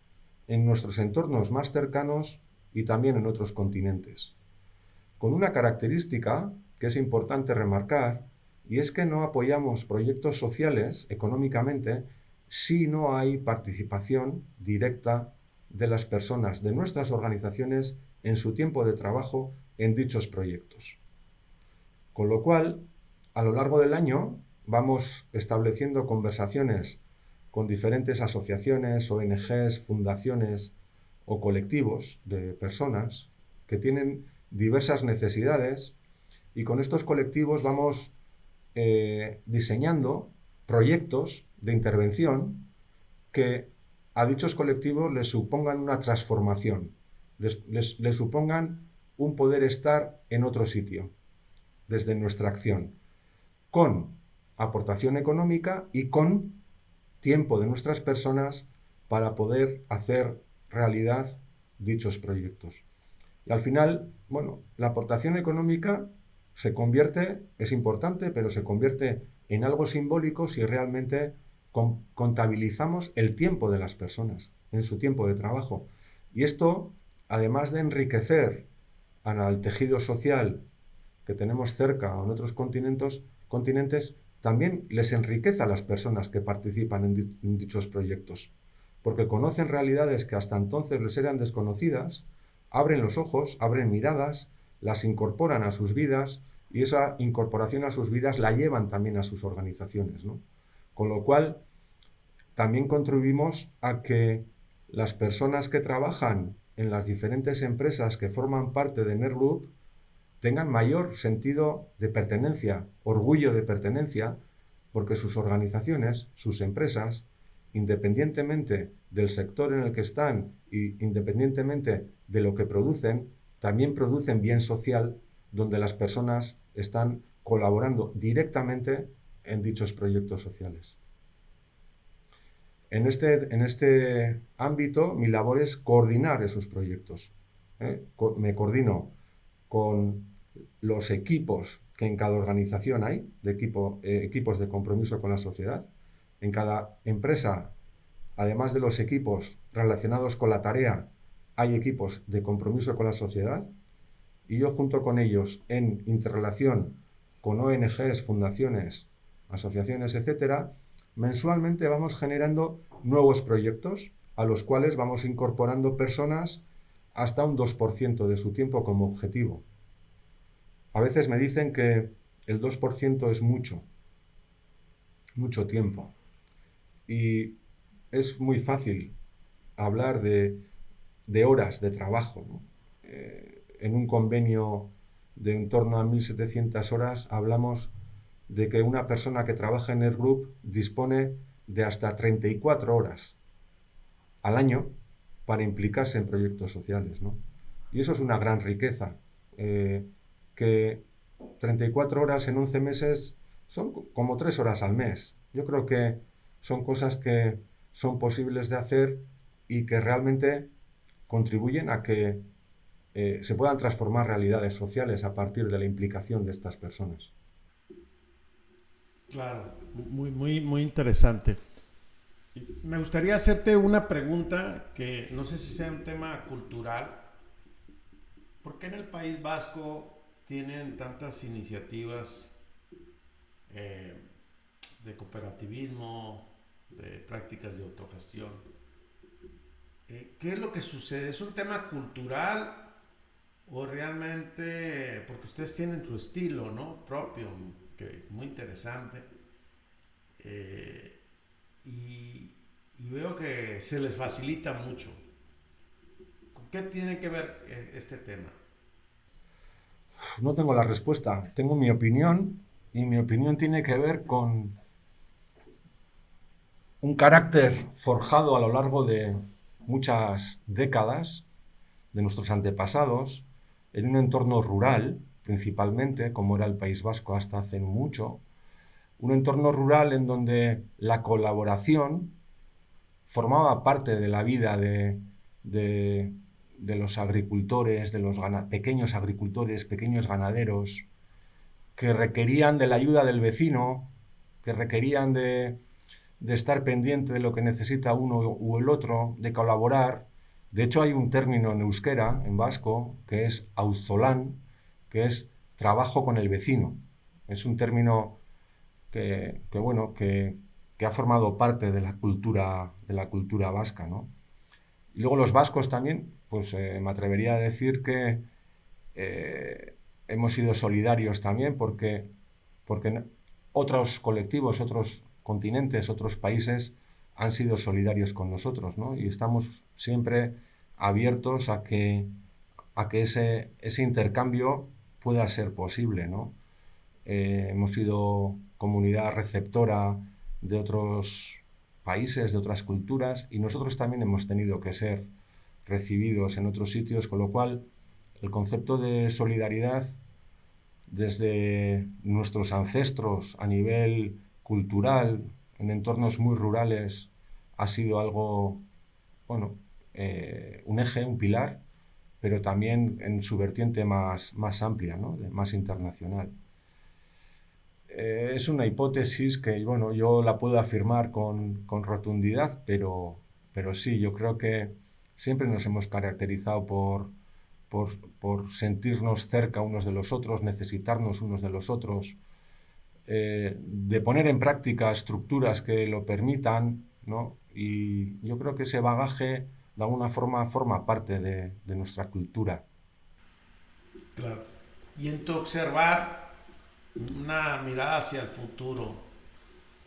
en nuestros entornos más cercanos y también en otros continentes. Con una característica que es importante remarcar, y es que no apoyamos proyectos sociales económicamente si no hay participación directa de las personas de nuestras organizaciones en su tiempo de trabajo en dichos proyectos. Con lo cual, a lo largo del año vamos estableciendo conversaciones con diferentes asociaciones, ONGs, fundaciones o colectivos de personas que tienen diversas necesidades y con estos colectivos vamos diseñando proyectos de intervención que a dichos colectivos les supongan una transformación, les supongan un poder estar en otro sitio, desde nuestra acción, con aportación económica y con tiempo de nuestras personas para poder hacer realidad dichos proyectos. Y al final, bueno, la aportación económica se convierte, es importante, pero se convierte en algo simbólico si realmente contabilizamos el tiempo de las personas, en su tiempo de trabajo. Y esto, además de enriquecer al tejido social que tenemos cerca o en otros continentes, también les enriquece a las personas que participan en dichos proyectos, porque conocen realidades que hasta entonces les eran desconocidas, abren los ojos, abren miradas, las incorporan a sus vidas y esa incorporación a sus vidas la llevan también a sus organizaciones, ¿no? Con lo cual, también contribuimos a que las personas que trabajan en las diferentes empresas que forman parte de Nerloop tengan mayor sentido de pertenencia, orgullo de pertenencia, porque sus organizaciones, sus empresas, independientemente del sector en el que están y independientemente de lo que producen, también producen bien social donde las personas están colaborando directamente en dichos proyectos sociales. En este ámbito, mi labor es coordinar esos proyectos. Me coordino con los equipos que en cada organización hay, equipos de compromiso con la sociedad. En cada empresa, además de los equipos relacionados con la tarea, hay equipos de compromiso con la sociedad. Y yo junto con ellos, en interrelación con ONGs, fundaciones, asociaciones, etcétera, mensualmente vamos generando nuevos proyectos a los cuales vamos incorporando personas hasta un 2% de su tiempo como objetivo. A veces me dicen que el 2% es mucho tiempo. Y es muy fácil hablar de horas de trabajo, ¿no? En un convenio de en torno a 1.700 horas hablamos de que una persona que trabaja en Nerloop dispone de hasta 34 horas al año para implicarse en proyectos sociales, ¿no? Y eso es una gran riqueza, que 34 horas en 11 meses son como 3 horas al mes. Yo creo que son cosas que son posibles de hacer y que realmente contribuyen a que se puedan transformar realidades sociales a partir de la implicación de estas personas. Claro, muy interesante. Me gustaría hacerte una pregunta que no sé si sea un tema cultural. ¿Por qué en el País Vasco tienen tantas iniciativas de cooperativismo, de prácticas de autogestión? ¿Qué es lo que sucede? ¿Es un tema cultural o realmente, porque ustedes tienen su estilo, ¿no? Propio, que muy interesante, y veo que se les facilita mucho? ¿Con qué tiene que ver este tema? No tengo la respuesta, tengo mi opinión y mi opinión tiene que ver con un carácter forjado a lo largo de muchas décadas de nuestros antepasados en un entorno rural, principalmente, como era el País Vasco hasta hace mucho, un entorno rural en donde la colaboración formaba parte de la vida de los agricultores, de los pequeños agricultores, pequeños ganaderos, que requerían de la ayuda del vecino, que requerían de estar pendiente de lo que necesita uno u el otro, de colaborar. De hecho, hay un término en euskera, en vasco, que es auzolán, que es trabajo con el vecino. Es un término que ha formado parte de la cultura vasca, ¿no? Y luego los vascos también, pues me atrevería a decir que hemos sido solidarios también porque otros colectivos, otros continentes, otros países han sido solidarios con nosotros, ¿no? Y estamos siempre abiertos a que a que ese intercambio pueda ser posible, ¿no? Hemos sido comunidad receptora de otros países, de otras culturas, y nosotros también hemos tenido que ser recibidos en otros sitios, con lo cual el concepto de solidaridad desde nuestros ancestros a nivel cultural, en entornos muy rurales, ha sido algo, bueno, un eje, un pilar, pero también en su vertiente más amplia, ¿no? Más internacional. Es una hipótesis que, bueno, yo la puedo afirmar con rotundidad, pero sí, yo creo que siempre nos hemos caracterizado por sentirnos cerca unos de los otros, necesitarnos unos de los otros, de poner en práctica estructuras que lo permitan, ¿no? Y yo creo que ese bagaje, de alguna forma, forma parte de nuestra cultura. Claro. Y en tu observar, una mirada hacia el futuro,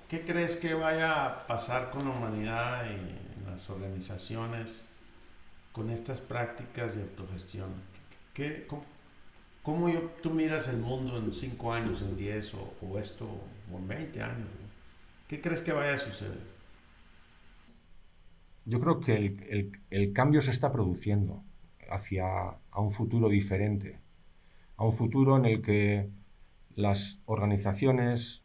¿qué crees que vaya a pasar con la humanidad y en las organizaciones con estas prácticas de autogestión? ¿Cómo tú miras el mundo en 5 años, en 10 o en 20 años? ¿No? ¿Qué crees que vaya a suceder? Yo creo que el cambio se está produciendo hacia a un futuro diferente, a un futuro en el que las organizaciones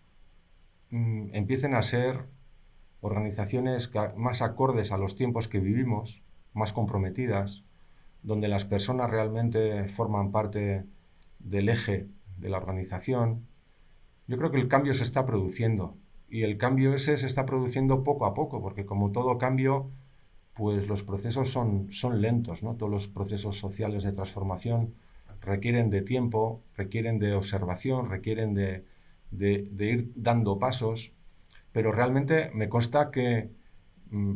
empiecen a ser organizaciones más acordes a los tiempos que vivimos, más comprometidas, donde las personas realmente forman parte del eje de la organización. Yo creo que el cambio se está produciendo y el cambio ese se está produciendo poco a poco, porque como todo cambio, pues los procesos son lentos, ¿no? Todos los procesos sociales de transformación requieren de tiempo, requieren de observación, requieren de ir dando pasos, pero realmente me consta que,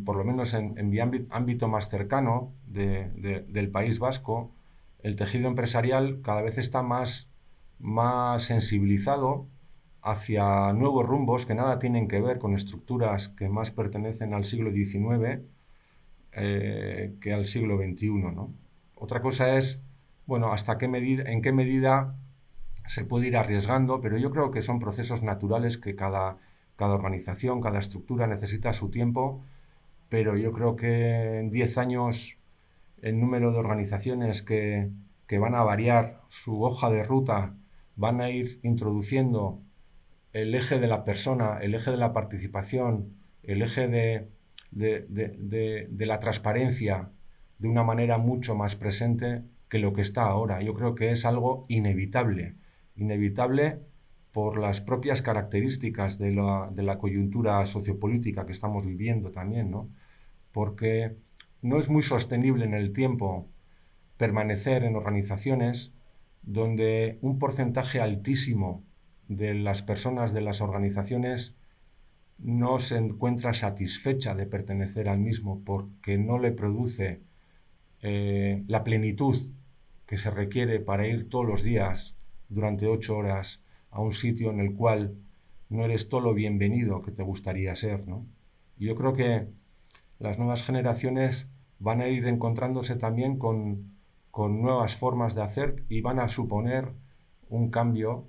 por lo menos en mi ámbito más cercano del País Vasco, el tejido empresarial cada vez está más sensibilizado hacia nuevos rumbos que nada tienen que ver con estructuras que más pertenecen al siglo XIX que al siglo XXI, ¿no? Otra cosa es, bueno, en qué medida se puede ir arriesgando, pero yo creo que son procesos naturales que cada organización, cada estructura necesita su tiempo, pero yo creo que en 10 años el número de organizaciones que van a variar su hoja de ruta, van a ir introduciendo el eje de la persona, el eje de la participación, el eje de la transparencia de una manera mucho más presente que lo que está ahora. Yo creo que es algo inevitable por las propias características de la coyuntura sociopolítica que estamos viviendo también, ¿no? Porque no es muy sostenible en el tiempo permanecer en organizaciones donde un porcentaje altísimo de las personas de las organizaciones no se encuentra satisfecha de pertenecer al mismo porque no le produce la plenitud que se requiere para ir todos los días durante 8 horas a un sitio en el cual no eres todo lo bienvenido que te gustaría ser, ¿no? Y yo creo que las nuevas generaciones van a ir encontrándose también con nuevas formas de hacer y van a suponer un cambio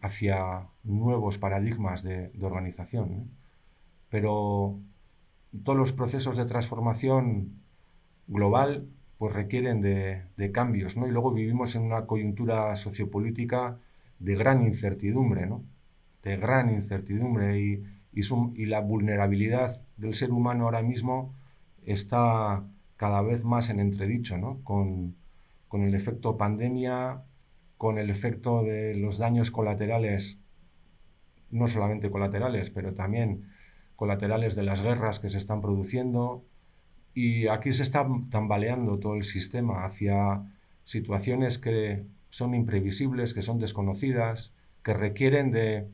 hacia nuevos paradigmas de organización, ¿no? Pero todos los procesos de transformación global pues requieren de cambios, ¿no? Y luego vivimos en una coyuntura sociopolítica de gran incertidumbre, ¿no? De gran incertidumbre y la vulnerabilidad del ser humano ahora mismo está cada vez más en entredicho, ¿no? Con el efecto pandemia, con el efecto de los daños colaterales, no solamente colaterales, pero también colaterales de las guerras que se están produciendo. Y aquí se está tambaleando todo el sistema hacia situaciones que son imprevisibles, que son desconocidas, que requieren de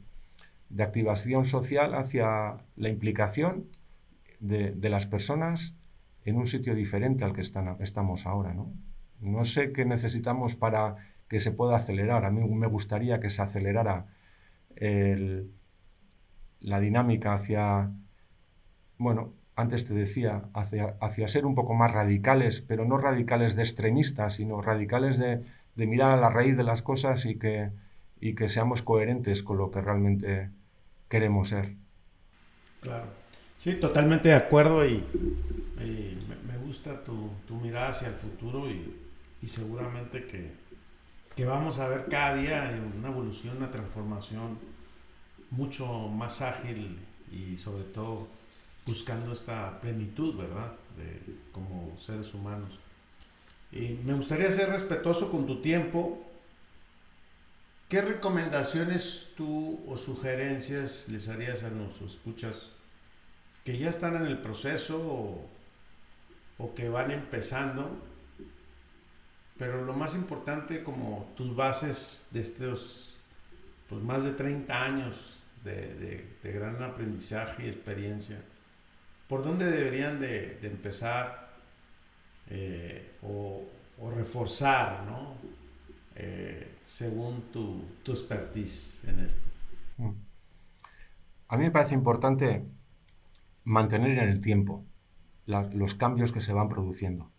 activación social hacia la implicación de las personas en un sitio diferente al que estamos ahora, ¿no? No sé qué necesitamos para que se pueda acelerar. A mí me gustaría que se acelerara la dinámica hacia, bueno, antes te decía, hacia ser un poco más radicales, pero no radicales de extremistas, sino radicales de mirar a la raíz de las cosas y que seamos coherentes con lo que realmente queremos ser. Claro. Sí, totalmente de acuerdo y me gusta tu mirada hacia el futuro y seguramente que vamos a ver cada día una evolución, una transformación mucho más ágil y sobre todo buscando esta plenitud, ¿verdad? Como seres humanos. Y me gustaría ser respetuoso con tu tiempo. ¿Qué recomendaciones tú o sugerencias les harías a nuestros escuchas que ya están en el proceso o que van empezando? Pero lo más importante, como tus bases de estos pues, más de 30 años de gran aprendizaje y experiencia, ¿por dónde deberían de empezar o reforzar, ¿no? Según tu expertise en esto? A mí me parece importante mantener en el tiempo los cambios que se van produciendo.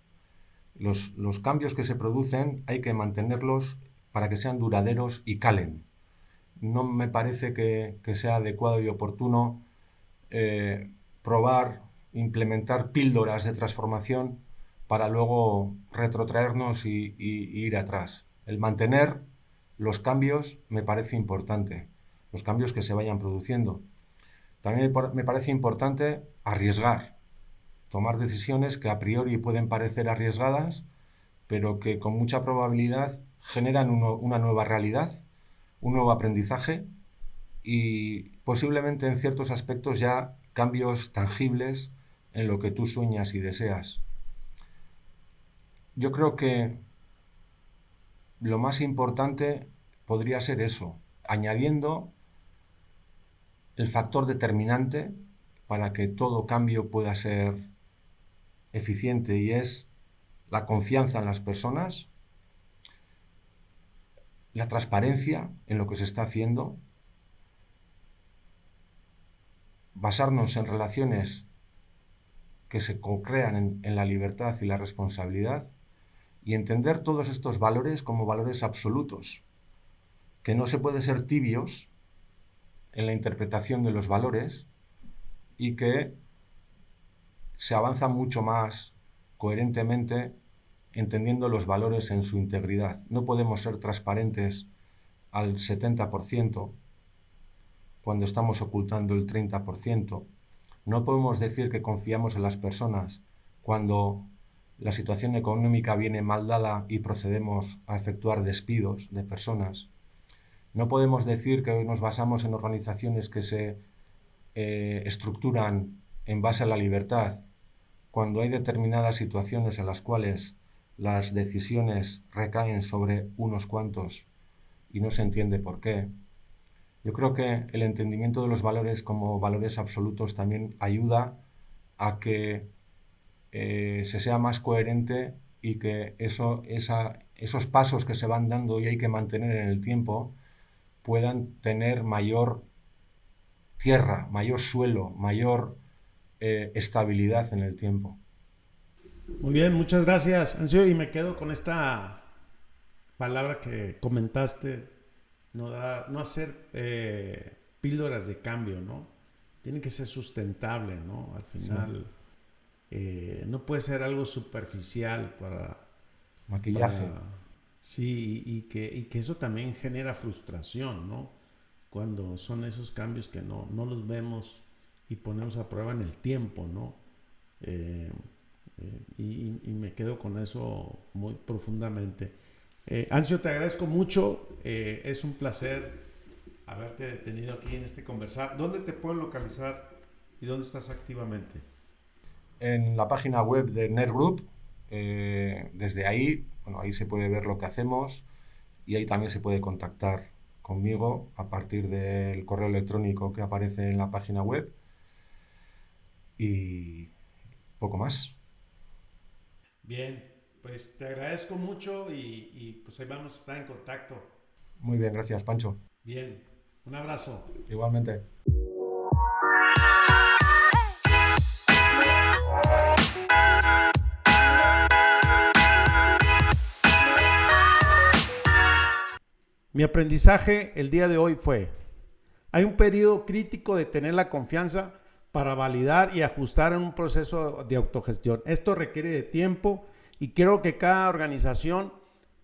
Los cambios que se producen hay que mantenerlos para que sean duraderos y calen. No me parece que sea adecuado y oportuno probar, implementar píldoras de transformación para luego retrotraernos y ir atrás. El mantener los cambios me parece importante, los cambios que se vayan produciendo. También me parece importante arriesgar, tomar decisiones que a priori pueden parecer arriesgadas, pero que con mucha probabilidad generan una nueva realidad, un nuevo aprendizaje y posiblemente en ciertos aspectos ya cambios tangibles en lo que tú sueñas y deseas. Yo creo que lo más importante podría ser eso, añadiendo el factor determinante para que todo cambio pueda ser eficiente y es la confianza en las personas, la transparencia en lo que se está haciendo, basarnos en relaciones que se co-crean en la libertad y la responsabilidad y entender todos estos valores como valores absolutos, que no se puede ser tibios en la interpretación de los valores y que se avanza mucho más coherentemente entendiendo los valores en su integridad. No podemos ser transparentes al 70% cuando estamos ocultando el 30%. No podemos decir que confiamos en las personas cuando la situación económica viene mal dada y procedemos a efectuar despidos de personas. No podemos decir que nos basamos en organizaciones que se estructuran en base a la libertad cuando hay determinadas situaciones en las cuales las decisiones recaen sobre unos cuantos y no se entiende por qué. Yo creo que el entendimiento de los valores como valores absolutos también ayuda a que se sea más coherente y que esos pasos que se van dando y hay que mantener en el tiempo puedan tener mayor tierra, mayor suelo, mayor estabilidad en el tiempo. Muy bien, muchas gracias, Ancio, y me quedo con esta palabra que comentaste, no hacer píldoras de cambio, ¿no? Tiene que ser sustentable, ¿no? Al final, no puede ser algo superficial Maquillaje. sí, y que eso también genera frustración, ¿no? Cuando son esos cambios que no los vemos y ponemos a prueba en el tiempo, ¿no? Y me quedo con eso muy profundamente. Ancio, te agradezco mucho. Es un placer haberte tenido aquí en este conversar. ¿Dónde te pueden localizar y dónde estás activamente? En la página web de NER Group, desde ahí, bueno, ahí se puede ver lo que hacemos y ahí también se puede contactar conmigo a partir del correo electrónico que aparece en la página web y poco más. Bien, pues te agradezco mucho y pues ahí vamos a estar en contacto. Muy bien, gracias, Pancho. Bien, un abrazo. Igualmente. Mi aprendizaje el día de hoy fue: hay un periodo crítico de tener la confianza para validar y ajustar en un proceso de autogestión. Esto requiere de tiempo y creo que cada organización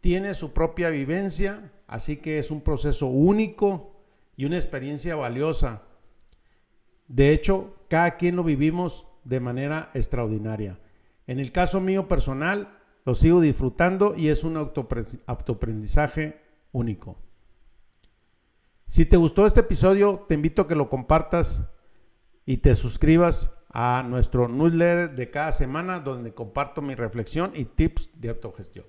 tiene su propia vivencia, así que es un proceso único y una experiencia valiosa. De hecho, cada quien lo vivimos de manera extraordinaria. En el caso mío personal, lo sigo disfrutando y es un autoaprendizaje único. Si te gustó este episodio, te invito a que lo compartas y te suscribas a nuestro newsletter de cada semana, donde comparto mi reflexión y tips de autogestión.